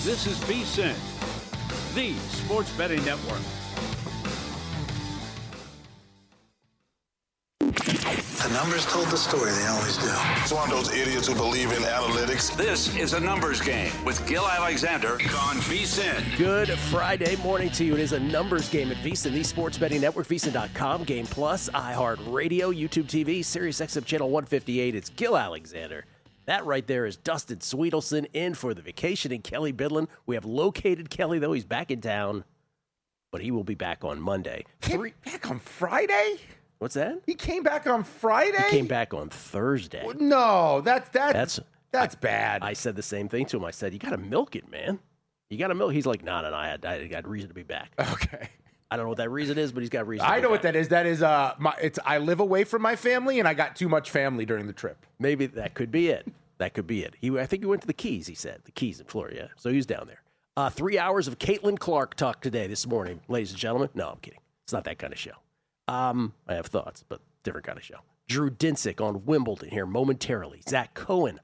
This is VSiN, the sports betting network. The numbers told the story, they always do. It's one of those idiots who believe in analytics. This is a numbers game with Gill Alexander on VSiN. Good Friday morning to you. It is a numbers game at VSiN, the sports betting network, VSiN.com, Game Plus, iHeartRadio, YouTube TV, Sirius XM Channel 158. It's Gill Alexander. That right there is Dustin Swedelson in for the vacation and Kelly Bidlin. We have located Kelly, though. He's back in town, but he will be back on Monday. Back on Friday? What's that? He came back on Friday? He came back on Thursday. No, that's bad. I said the same thing to him. I said, you got to milk it, man. You got to milk. He's like, no, I had reason to be back. Okay. I don't know what that reason is, but he's got reason. I know what that is. That is, I live away from my family, and I got too much family during the trip. Maybe that could be it. That could be it. I think he went to the Keys, he said. The Keys in Florida, yeah. So he was down there. 3 hours of Caitlin Clark talk today, this morning, ladies and gentlemen. No, I'm kidding. It's not that kind of show. I have thoughts, but different kind of show. Drew Dinsick on Wimbledon here momentarily. Zach Cohen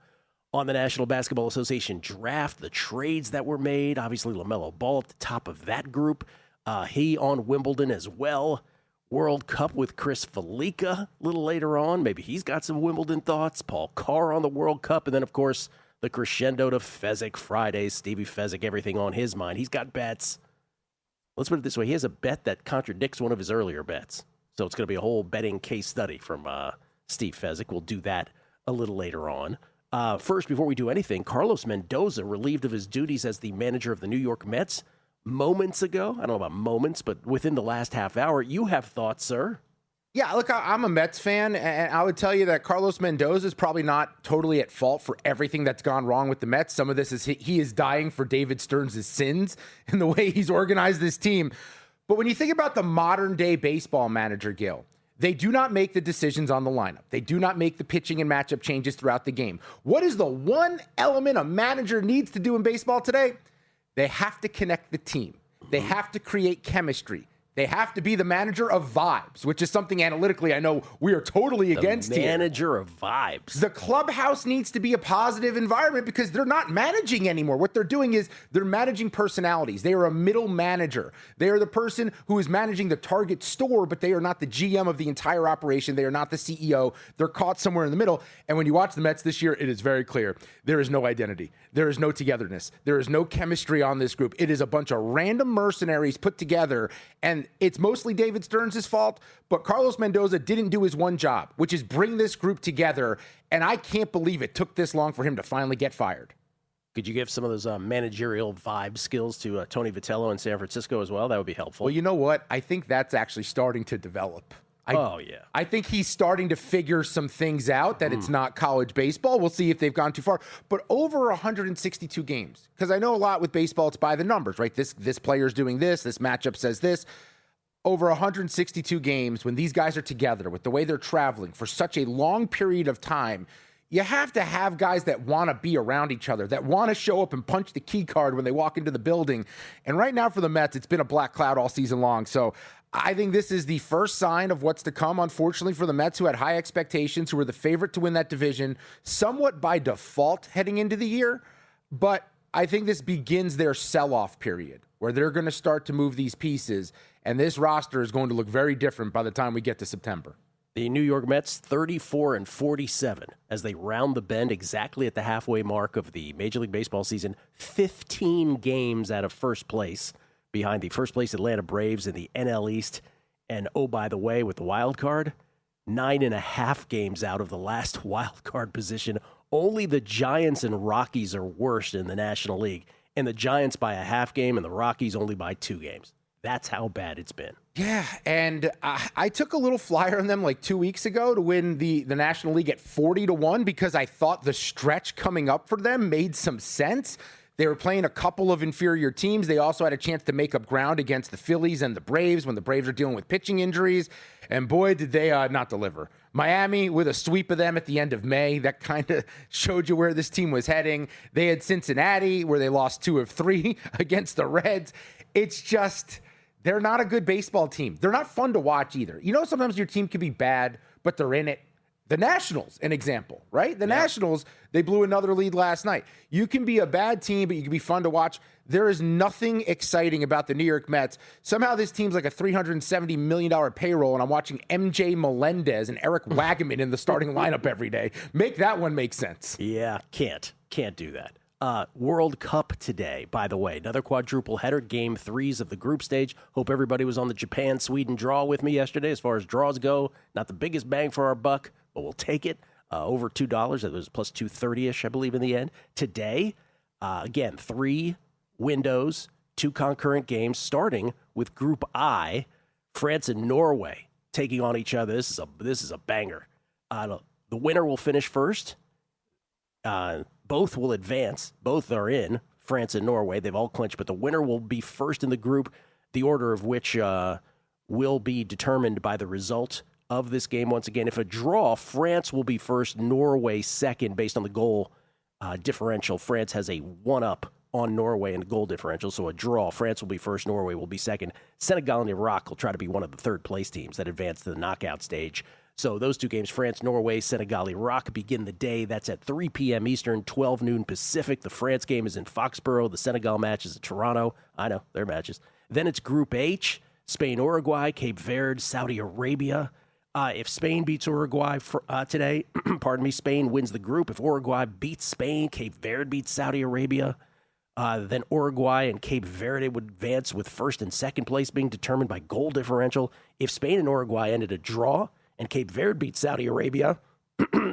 on the National Basketball Association draft, the trades that were made. Obviously, LaMelo Ball at the top of that group. He on Wimbledon as well. World Cup with Chris Felica a little later on. Maybe he's got some Wimbledon thoughts. Paul Carr on the World Cup. And then, of course, the crescendo to Fezzik Fridays. Stevie Fezzik, everything on his mind. He's got bets. Let's put it this way. He has a bet that contradicts one of his earlier bets. So it's going to be a whole betting case study from Steve Fezzik. We'll do that a little later on. First, before we do anything, Carlos Mendoza relieved of his duties as the manager of the New York Mets moments ago. I don't know about moments, but within the last half hour. You have thoughts, sir? Yeah, look, I'm a Mets fan, and I would tell you that Carlos Mendoza is probably not totally at fault for everything that's gone wrong with the Mets. Some of this is he is dying for David Stearns' sins in the way he's organized this team. But when you think about the modern-day baseball manager, Gill, they do not make the decisions on the lineup. They do not make the pitching and matchup changes throughout the game. What is the one element a manager needs to do in baseball today? They have to connect the team. They have to create chemistry. They have to be the manager of vibes, which is something analytically I know we are totally against here. Manager of vibes. The clubhouse needs to be a positive environment because they're not managing anymore. What they're doing is they're managing personalities. They are a middle manager. They are the person who is managing the target store, but they are not the GM of the entire operation. They are not the CEO. They're caught somewhere in the middle. And when you watch the Mets this year, it is very clear. There is no identity. There is no togetherness. There is no chemistry on this group. It is a bunch of random mercenaries put together, and it's mostly David Stearns' fault, but Carlos Mendoza didn't do his one job, which is bring this group together, and I can't believe it took this long for him to finally get fired. Could you give some of those managerial vibe skills to Tony Vitello in San Francisco as well? That would be helpful. Well, you know what? I think that's actually starting to develop. Yeah. I think he's starting to figure some things out, that it's not college baseball. We'll see if they've gone too far. But over 162 games, because I know a lot with baseball, it's by the numbers, right? This player's doing this matchup says this. Over 162 games, when these guys are together, with the way they're traveling for such a long period of time, you have to have guys that want to be around each other, that want to show up and punch the key card when they walk into the building. And right now for the Mets, it's been a black cloud all season long. So I think this is the first sign of what's to come, unfortunately, for the Mets, who had high expectations, who were the favorite to win that division, somewhat by default heading into the year. But I think this begins their sell-off period, where they're going to start to move these pieces, and this roster is going to look very different by the time we get to September. The New York Mets, 34-47, as they round the bend exactly at the halfway mark of the Major League Baseball season, 15 games out of first place, behind the first place Atlanta Braves in the NL East. And, oh, by the way, with the wild card, 9.5 games out of the last wild card position. Only the Giants and Rockies are worse in the National League, and the Giants by a half game and the Rockies only by 2 games. That's how bad it's been. Yeah, and I took a little flyer on them like 2 weeks ago to win the National League at 40-1 because I thought the stretch coming up for them made some sense. They were playing a couple of inferior teams. They also had a chance to make up ground against the Phillies and the Braves when the Braves are dealing with pitching injuries. And boy, did they not deliver. Miami with a sweep of them at the end of May. That kind of showed you where this team was heading. They had Cincinnati, where they lost 2 of 3 against the Reds. It's just, they're not a good baseball team. They're not fun to watch either. You know, sometimes your team can be bad, but they're in it. The Nationals, an example, right? The Nationals, they blew another lead last night. You can be a bad team, but you can be fun to watch. There is nothing exciting about the New York Mets. Somehow this team's like a $370 million payroll, and I'm watching MJ Melendez and Eric Wagaman in the starting lineup every day. Make that one make sense. Yeah, can't do that. World Cup today, by the way. Another quadruple header, game 3s of the group stage. Hope everybody was on the Japan-Sweden draw with me yesterday. As far as draws go, not the biggest bang for our buck, but we'll take it. Over $2. It was plus 230-ish, I believe, in the end. Today, again, 3 windows, 2 concurrent games, starting with Group I, France and Norway taking on each other. This is a banger. The winner will finish first. Both will advance. Both are in, France and Norway. They've all clinched, but the winner will be first in the group, the order of which will be determined by the result of this game. Once again, if a draw, France will be first, Norway second, based on the goal differential. France has a 1-up on Norway in the goal differential, so a draw, France will be first, Norway will be second. Senegal and Iraq will try to be one of the third-place teams that advance to the knockout stage. So those 2 games, France, Norway, Senegal, Iraq, begin the day. That's at 3 p.m. Eastern, 12 noon Pacific. The France game is in Foxborough. The Senegal match is in Toronto. I know, their matches. Then it's Group H, Spain, Uruguay, Cape Verde, Saudi Arabia. If Spain beats Uruguay today, Spain wins the group. If Uruguay beats Spain, Cape Verde beats Saudi Arabia. Then Uruguay and Cape Verde would advance with first and second place being determined by goal differential. If Spain and Uruguay ended a draw and Cape Verde beat Saudi Arabia,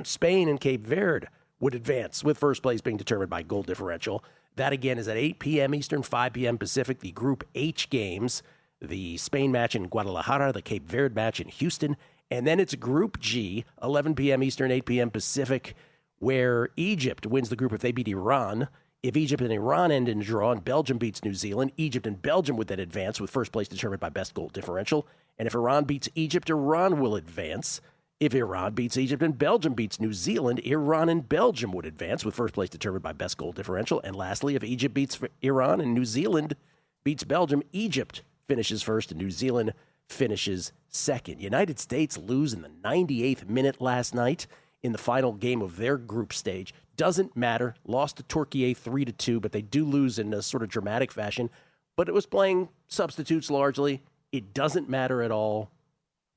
Spain and Cape Verde would advance with first place being determined by goal differential. That, again, is at 8 p.m. Eastern, 5 p.m. Pacific. The Group H games, the Spain match in Guadalajara, the Cape Verde match in Houston. And then it's Group G, 11 p.m. Eastern, 8 p.m. Pacific, where Egypt wins the group if they beat Iran. If Egypt and Iran end in a draw and Belgium beats New Zealand, Egypt and Belgium would then advance with first place determined by best goal differential. And if Iran beats Egypt, Iran will advance. If Iran beats Egypt and Belgium beats New Zealand, Iran and Belgium would advance with first place determined by best goal differential. And lastly, if Egypt beats Iran and New Zealand beats Belgium, Egypt finishes first and New Zealand finishes second. United States lose in the 98th minute last night in the final game of their group stage. Doesn't matter. Lost to Turkey 3-2, but they do lose in a sort of dramatic fashion. But it was playing substitutes largely. It doesn't matter at all.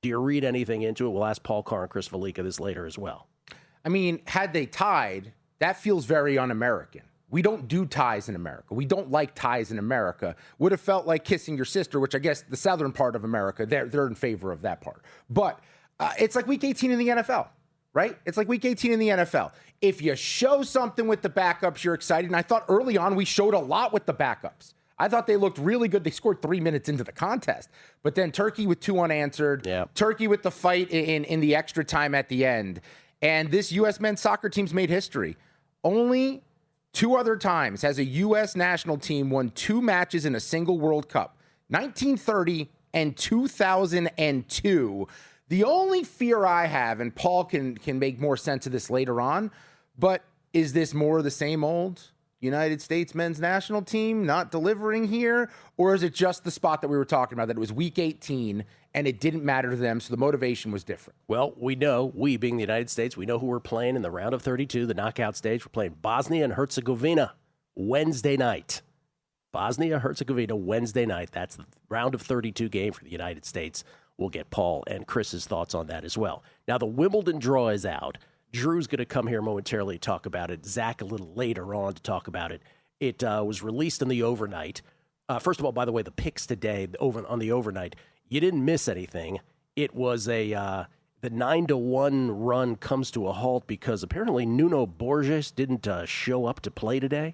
Do you read anything into it? We'll ask Paul Carr and Chris Felica this later as well. I mean, had they tied, that feels very un-American. We don't do ties in America. We don't like ties in America. Would have felt like kissing your sister, which I guess the southern part of America, they're in favor of that part. But it's like week 18 in the NFL, right? It's like week 18 in the NFL. If you show something with the backups, you're excited. And I thought early on we showed a lot with the backups. I thought they looked really good. They scored 3 minutes into the contest. But then Turkey with 2 unanswered. Yeah. Turkey with the fight in the extra time at the end. And this U.S. men's soccer team's made history. Only 2 other times has a U.S. national team won 2 matches in a single World Cup. 1930 and 2002. The only fear I have, and Paul can make more sense of this later on, but is this more of the same old United States men's national team not delivering here? Or is it just the spot that we were talking about, that it was week 18 and it didn't matter to them, so the motivation was different? Well, we know, we being the United States, we know who we're playing in the round of 32, the knockout stage. We're playing Bosnia and Herzegovina Wednesday night. Bosnia-Herzegovina Wednesday night. That's the round of 32 game for the United States. We'll get Paul and Chris's thoughts on that as well. Now, the Wimbledon draw is out. Drew's going to come here momentarily to talk about it. Zach a little later on to talk about it. It was released in the overnight. First of all, by the way, the picks today on the overnight, you didn't miss anything. It was the 9-1 run comes to a halt because apparently Nuno Borges didn't show up to play today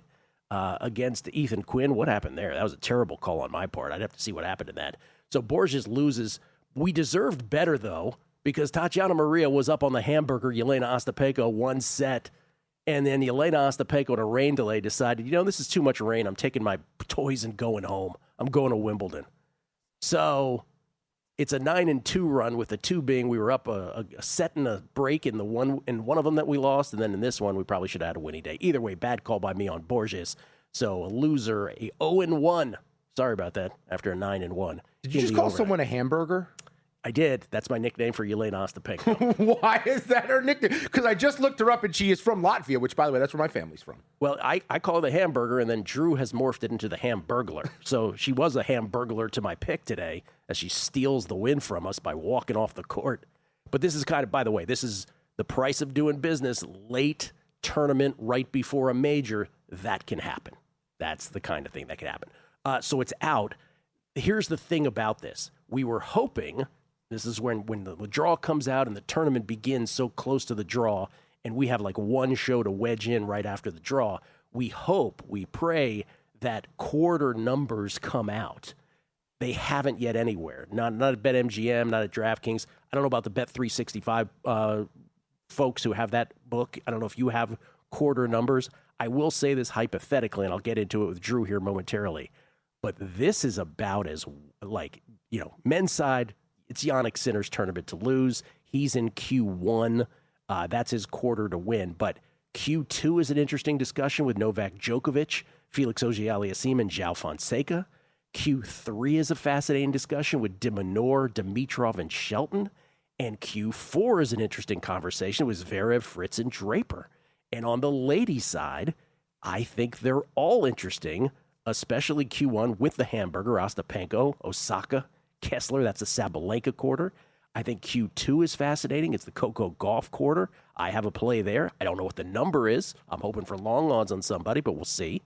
against Ethan Quinn. What happened there? That was a terrible call on my part. I'd have to see what happened in that. So Borges loses. We deserved better, though, because Tatiana Maria was up on the hamburger, Yelena Ostapenko, 1 set. And then Yelena Ostapenko, in a rain delay, decided, this is too much rain. I'm taking my toys and going home. I'm going to Wimbledon. So it's a 9-2 run, with the 2 being we were up a set and a break in one of them that we lost. And then in this one, we probably should have had a winning day. Either way, bad call by me on Borges. So a loser, a 0-1. Sorry about that, after a 9-1. Did you just call someone a hamburger? I did. That's my nickname for Yelena Ostapenko. Why is that her nickname? Because I just looked her up, and she is from Latvia, which, by the way, that's where my family's from. Well, I call her the Hamburger, and then Drew has morphed it into the Hamburglar. So she was a Hamburglar to my pick today, as she steals the win from us by walking off the court. But this is kind of, by the way, this is the price of doing business. Late tournament, right before a major, that can happen. That's the kind of thing that can happen. So it's out. Here's the thing about this. We were hoping, this is when the draw comes out and the tournament begins so close to the draw, and we have like one show to wedge in right after the draw. We hope, we pray that quarter numbers come out. They haven't yet anywhere. Not at BetMGM, not at DraftKings. I don't know about the Bet365 folks who have that book. I don't know if you have quarter numbers. I will say this hypothetically, and I'll get into it with Drew here momentarily. But this is about as, men's side, it's Jannik Sinner's tournament to lose. He's in Q1. That's his quarter to win. But Q2 is an interesting discussion with Novak Djokovic, Felix Auger-Aliassime, and João Fonseca. Q3 is a fascinating discussion with de Minaur, Dimitrov, and Shelton. And Q4 is an interesting conversation with Zverev, Fritz, and Draper. And on the ladies' side, I think they're all interesting, especially Q1 with the Hamburger, Ostapenko, Osaka, Kessler. That's the Sabalenka quarter. I think Q2 is fascinating. It's the Coco Gauff quarter. I have a play there. I don't know what the number is. I'm hoping for long odds on somebody, but we'll see.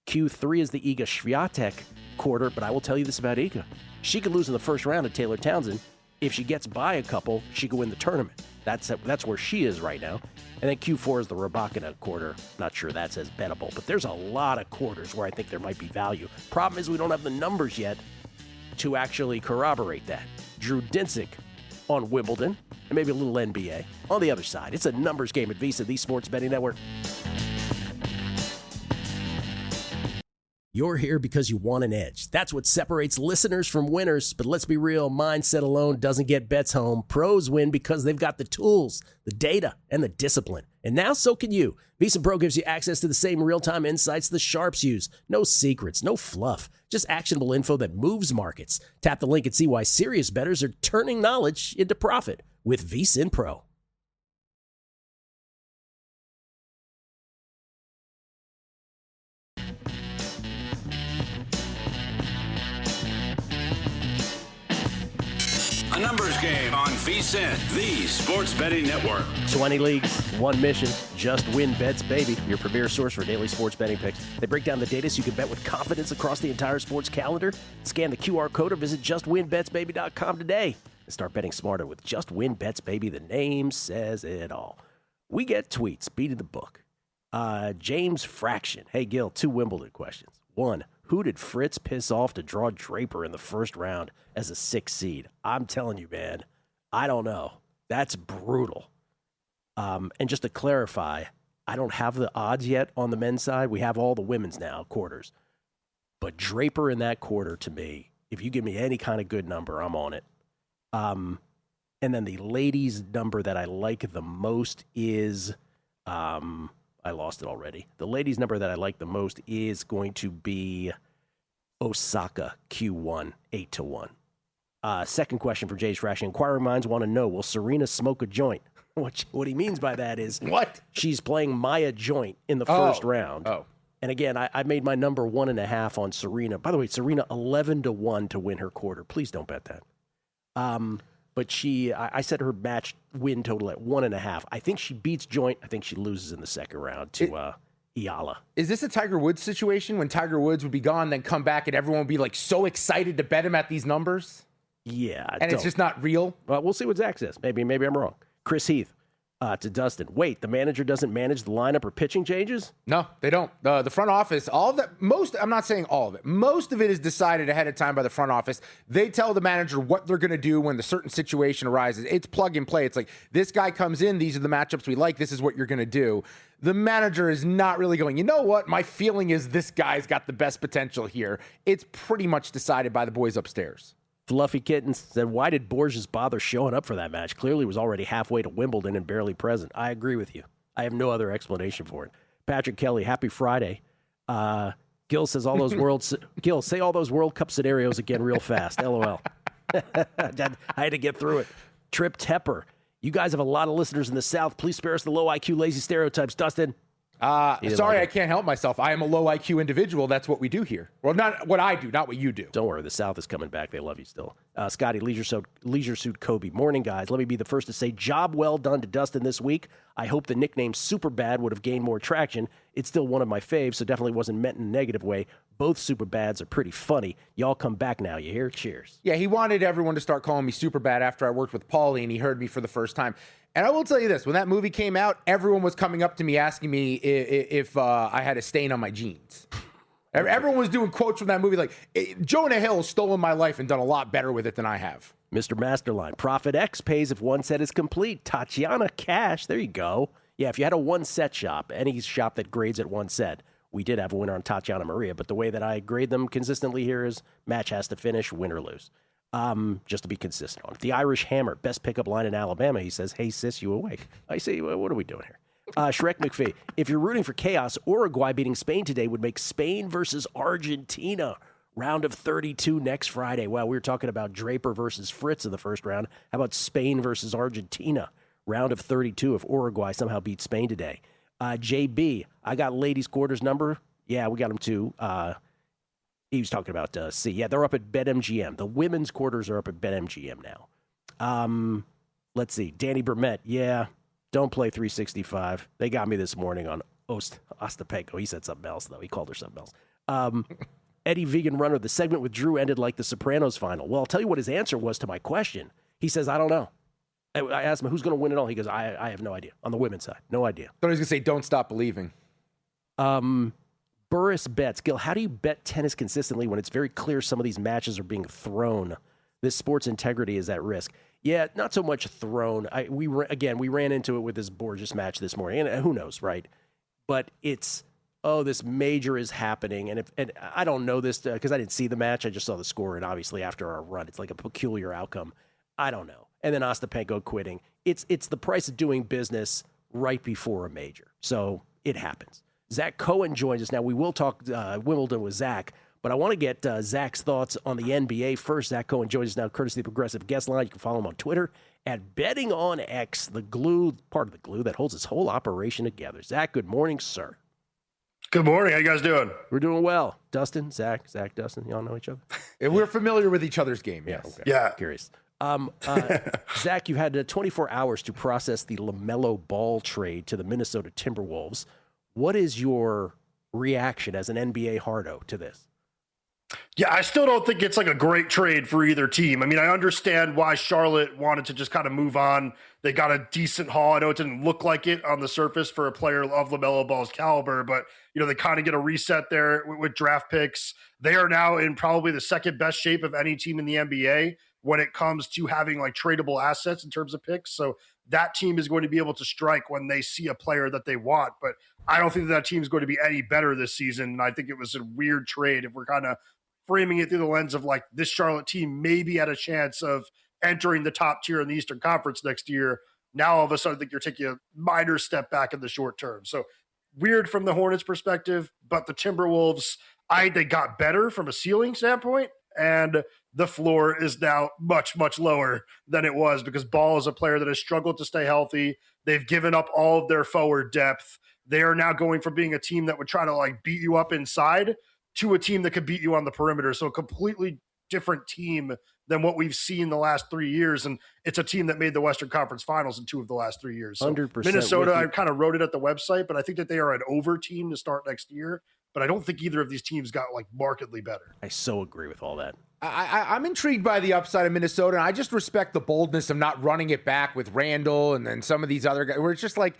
Q3 is the Iga Swiatek quarter, but I will tell you this about Iga. She could lose in the first round to Taylor Townsend. If she gets by a couple, she could win the tournament. That's where she is right now. And then Q4 is the Rybakina quarter. Not sure that's as bettable, but there's a lot of quarters where I think there might be value. Problem is we don't have the numbers yet to actually corroborate that. Drew Dinsick on Wimbledon, and maybe a little NBA on the other side. It's a numbers game at Visa, the Sports Betting Network. You're here because you want an edge. That's what separates listeners from winners. But let's be real, mindset alone doesn't get bets home. Pros win because they've got the tools, the data, and the discipline. And now so can you. Visa Pro gives you access to the same real-time insights the sharps use. No secrets, no fluff, just actionable info that moves markets. Tap the link and see why serious bettors are turning knowledge into profit with VSiN Pro. A numbers game on VSiN, the Sports Betting Network. 20 leagues, one mission, just win bets, baby. Your premier source for daily sports betting picks. They break down the data so you can bet with confidence across the entire sports calendar. Scan the QR code or visit justwinbetsbaby.com today and start betting smarter with Just Win Bets, baby. The name says it all. We get tweets, beating the book. James Fraction. Hey, Gill, 2 Wimbledon questions. 1, who did Fritz piss off to draw Draper in the first round as a 6th seed? I'm telling you, man, I don't know. That's brutal. And just to clarify, I don't have the odds yet on the men's side. We have all the women's now, quarters. But Draper in that quarter, to me, if you give me any kind of good number, I'm on it. And then the ladies' number that I like the most is... I lost it already. The ladies' number that I like the most is going to be Osaka Q1, 8-1. Second question for Jay's Fraction. Inquiring minds want to know, will Serena smoke a joint? What he means by that is what? She's playing Maya Joint in the first round. Oh. And again, I made my number 1.5 on Serena. By the way, Serena 11-1 to win her quarter. Please don't bet that. But I set her match win total at 1.5. I think she beats Joint. I think she loses in the second round to Iala. Is this a Tiger Woods situation when Tiger Woods would be gone, then come back and everyone would be like so excited to bet him at these numbers? Yeah. It's just not real? Well, we'll see what Zach says. Maybe I'm wrong. Chris Heath. To Dustin. Wait, the manager doesn't manage the lineup or pitching changes? No, they don't. The front office, all of that, I'm not saying all of it. Most of it is decided ahead of time by the front office. They tell the manager what they're going to do when the certain situation arises. It's plug and play. It's like, this guy comes in, these are the matchups we like, this is what you're going to do. The manager is not really going, you know what, my feeling is this guy's got the best potential here. It's pretty much decided by the boys upstairs. Fluffy Kittens said, why did Borges bother showing up for that match? Clearly was already halfway to Wimbledon and barely present. I agree with you. I have no other explanation for it. Patrick Kelly, happy Friday. Gill says Gill, say all those World Cup scenarios again real fast. LOL. I had to get through it. Trip Tepper. You guys have a lot of listeners in the South. Please spare us the low IQ, lazy stereotypes. Dustin. Sorry, I can't help myself. I am a low IQ individual. That's what we do here. Well, not what I do, not what you do. Don't worry. The South is coming back. They love you still. Scotty, Leisure Suit Kobe. Morning, guys. Let me be the first to say job well done to Dustin this week. I hope the nickname Superbad would have gained more traction. It's still one of my faves, so definitely wasn't meant in a negative way. Both Superbads are pretty funny. Y'all come back now. You hear? Cheers. Yeah, he wanted everyone to start calling me Superbad after I worked with Paulie, and he heard me for the first time. And I will tell you this, when that movie came out, everyone was coming up to me asking me if I had a stain on my jeans. Everyone was doing quotes from that movie like, Jonah Hill has stolen my life and done a lot better with it than I have. Mr. Masterline, Profit X pays if one set is complete. Tatiana Cash, there you go. Yeah, if you had a one-set shop, any shop that grades at one set, we did have a winner on Tatiana Maria, but the way that I grade them consistently here is match has to finish, win or lose. Just to be consistent on it. The Irish Hammer, best pickup line in Alabama. He says, hey, sis, you awake? I say, what are we doing here? Shrek McPhee, if you're rooting for chaos, Uruguay beating Spain today would make Spain versus Argentina. Round of 32 next Friday. Well, we were talking about Draper versus Fritz in the first round. How about Spain versus Argentina? Round of 32 if Uruguay somehow beats Spain today. JB, I got ladies' quarters number. Yeah, we got them too. He was talking about C. Yeah, they're up at BetMGM. The women's quarters are up at BetMGM now. Let's see. Danny Burmett. Yeah, don't play 365. They got me this morning on Ostapenko. He said something else, though. He called her something else. Eddie Vegan Runner. The segment with Drew ended like the Sopranos final. Well, I'll tell you what his answer was to my question. He says, I don't know. I asked him, who's going to win it all? He goes, I have no idea. On the women's side, no idea. I thought he was going to say, don't stop believing. Burris bets. Gil, how do you bet tennis consistently when it's very clear some of these matches are being thrown? This sport's integrity is at risk. Yeah, not so much thrown. We ran into it with this Borges match this morning, and who knows, right? But it's, this major is happening, and I don't know this because I didn't see the match. I just saw the score, and obviously after our run, it's like a peculiar outcome. I don't know. And then Ostapenko quitting. It's the price of doing business right before a major, so it happens. Zach Cohen joins us now. We will talk Wimbledon with Zach, but I want to get Zach's thoughts on the NBA first. Zach Cohen joins us now, courtesy of the Progressive Guest Line. You can follow him on Twitter at Betting on X, the glue, part of the glue that holds this whole operation together. Zach, good morning, sir. Good morning. How you guys doing? We're doing well. Dustin, Zach, Dustin, y'all know each other? We're familiar with each other's game, yes. Okay. Yeah. Curious. Zach, you had 24 hours to process the LaMelo Ball trade to the Minnesota Timberwolves. What is your reaction as an NBA hardo to this? Yeah, I still don't think it's like a great trade for either team. I mean, I understand why Charlotte wanted to just kind of move on. They got a decent haul. I know it didn't look like it on the surface for a player of LaMelo Ball's caliber, but they kind of get a reset there with draft picks. They are now in probably the second best shape of any team in the NBA when it comes to having like tradable assets in terms of picks. So that team is going to be able to strike when they see a player that they want. But I don't think that team is going to be any better this season. And I think it was a weird trade if we're kind of framing it through the lens of like this Charlotte team maybe had a chance of entering the top tier in the Eastern Conference next year. Now all of a sudden I think you're taking a minor step back in the short term. So weird from the Hornets perspective, but the Timberwolves, they got better from a ceiling standpoint, and the floor is now much, much lower than it was because Ball is a player that has struggled to stay healthy. They've given up all of their forward depth. They are now going from being a team that would try to like beat you up inside to a team that could beat you on the perimeter. So a completely different team than what we've seen the last 3 years. And it's a team that made the Western Conference Finals in 2 of the last 3 years. So 100% Minnesota, I kind of wrote it at the website, but I think that they are an over team to start next year. But I don't think either of these teams got like markedly better. I so agree with all that. I'm intrigued by the upside of Minnesota, and I just respect the boldness of not running it back with Randall and then some of these other guys, where it's just like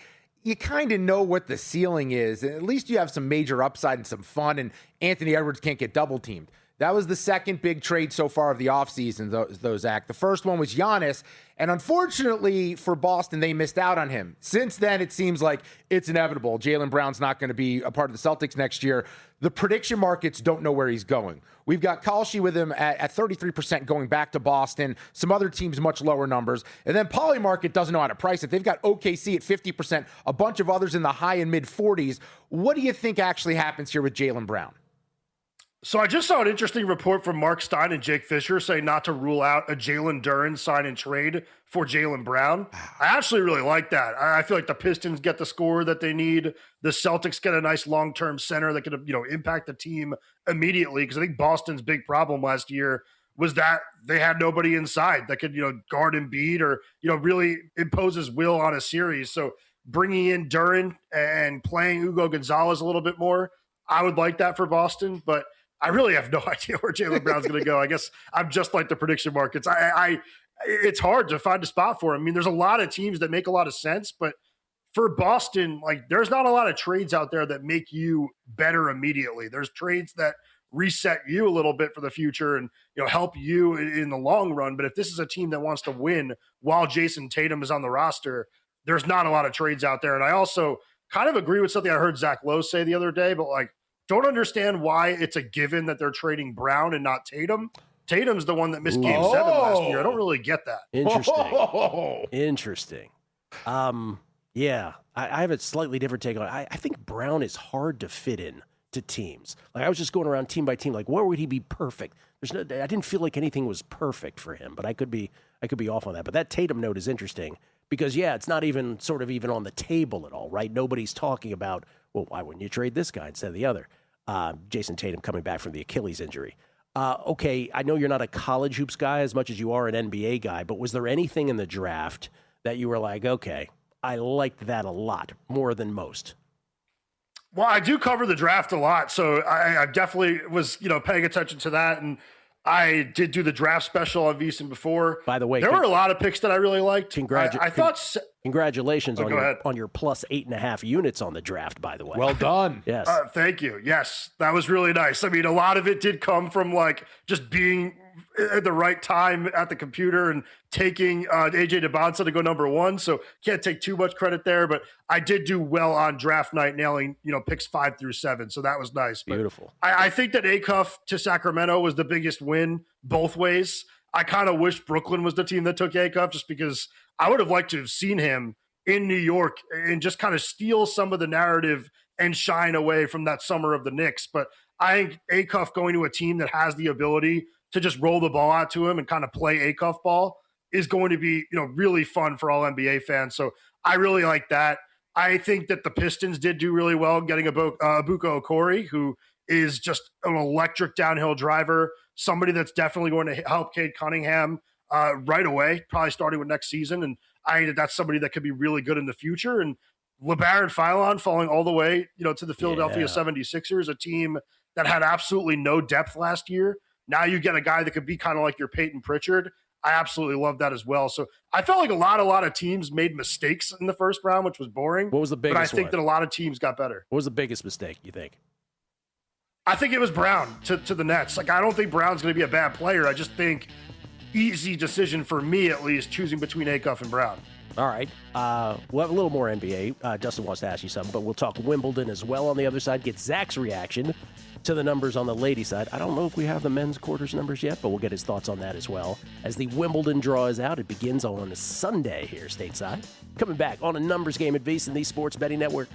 you kind of know what the ceiling is. And at least you have some major upside and some fun, and Anthony Edwards can't get double-teamed. That was the second big trade so far of the offseason, though, Zach. The first one was Giannis, and unfortunately for Boston, they missed out on him. Since then, it seems like it's inevitable. Jaylen Brown's not going to be a part of the Celtics next year. The prediction markets don't know where he's going. We've got Kalshi with him at 33% going back to Boston. Some other teams much lower numbers. And then Polymarket doesn't know how to price it. They've got OKC at 50%, a bunch of others in the high and mid 40s. What do you think actually happens here with Jaylen Brown? So I just saw an interesting report from Mark Stein and Jake Fisher saying not to rule out a Jalen Duren sign and trade for Jaylen Brown. I actually really like that. I feel like the Pistons get the score that they need. The Celtics get a nice long-term center that could, impact the team immediately. Because I think Boston's big problem last year was that they had nobody inside that could, guard Embiid or, really impose his will on a series. So bringing in Duren and playing Hugo Gonzalez a little bit more, I would like that for Boston, but I really have no idea where Jaylen Brown's going to go. I guess I'm just like the prediction markets. It's hard to find a spot for him. I mean, there's a lot of teams that make a lot of sense, but for Boston, there's not a lot of trades out there that make you better immediately. There's trades that reset you a little bit for the future and, help you in the long run. But if this is a team that wants to win while Jason Tatum is on the roster, there's not a lot of trades out there. And I also kind of agree with something I heard Zach Lowe say the other day, but don't understand why it's a given that they're trading Brown and not Tatum. Tatum's the one that missed Game 7 last year. I don't really get that. Interesting. Yeah, I have a slightly different take on it. I think Brown is hard to fit in to teams. I was just going around team by team, where would he be perfect? I didn't feel like anything was perfect for him, but I could be off on that. But that Tatum note is interesting because, it's not even even on the table at all, right? Nobody's talking about, well, why wouldn't you trade this guy instead of the other? Jason Tatum coming back from the Achilles injury. Okay, I know you're not a college hoops guy as much as you are an NBA guy, but was there anything in the draft that you were like, okay, I liked that a lot, more than most? Well, I do cover the draft a lot, so I definitely was, paying attention to that, and I did do the draft special on VSiN before. By the way, there were a lot of picks that I really liked. Congratulations on your plus 8.5 units on the draft, by the way. Well done. Yes. Thank you. Yes, that was really nice. I mean, a lot of it did come from just being at the right time at the computer and taking AJ DeBonsa to go number 1. So can't take too much credit there, but I did do well on draft night, nailing, picks 5 through 7. So that was nice. But beautiful. I think that Acuff to Sacramento was the biggest win both ways. I kind of wish Brooklyn was the team that took Acuff just because I would have liked to have seen him in New York and just kind of steal some of the narrative and shine away from that summer of the Knicks. But I think Acuff going to a team that has the ability to just roll the ball out to him and kind of play Acuff ball is going to be, really fun for all NBA fans. So I really like that. I think that the Pistons did do really well getting Abuka Okori, who is just an electric downhill driver, somebody that's definitely going to help Cade Cunningham right away, probably starting with next season. And I think that's somebody that could be really good in the future. And LeBaron Philon falling all the way, to the Philadelphia 76ers, a team that had absolutely no depth last year. Now you get a guy that could be kind of like your Peyton Pritchard. I absolutely love that as well. So I felt like a lot of teams made mistakes in the first round, which was boring. What was the biggest But I think that a lot of teams got better. What was the biggest mistake, you think? I think it was Brown to the Nets. I don't think Brown's going to be a bad player. I just think easy decision for me, at least, choosing between Acuff and Brown. All right. We'll have a little more NBA. Dustin wants to ask you something, but we'll talk Wimbledon as well on the other side. Get Zach's reaction to the numbers on the ladies' side. I don't know if we have the men's quarters numbers yet, but we'll get his thoughts on that as well. As the Wimbledon draw is out, it begins on a Sunday here stateside. Coming back on a numbers game at VSiN, the Sports Betting Network.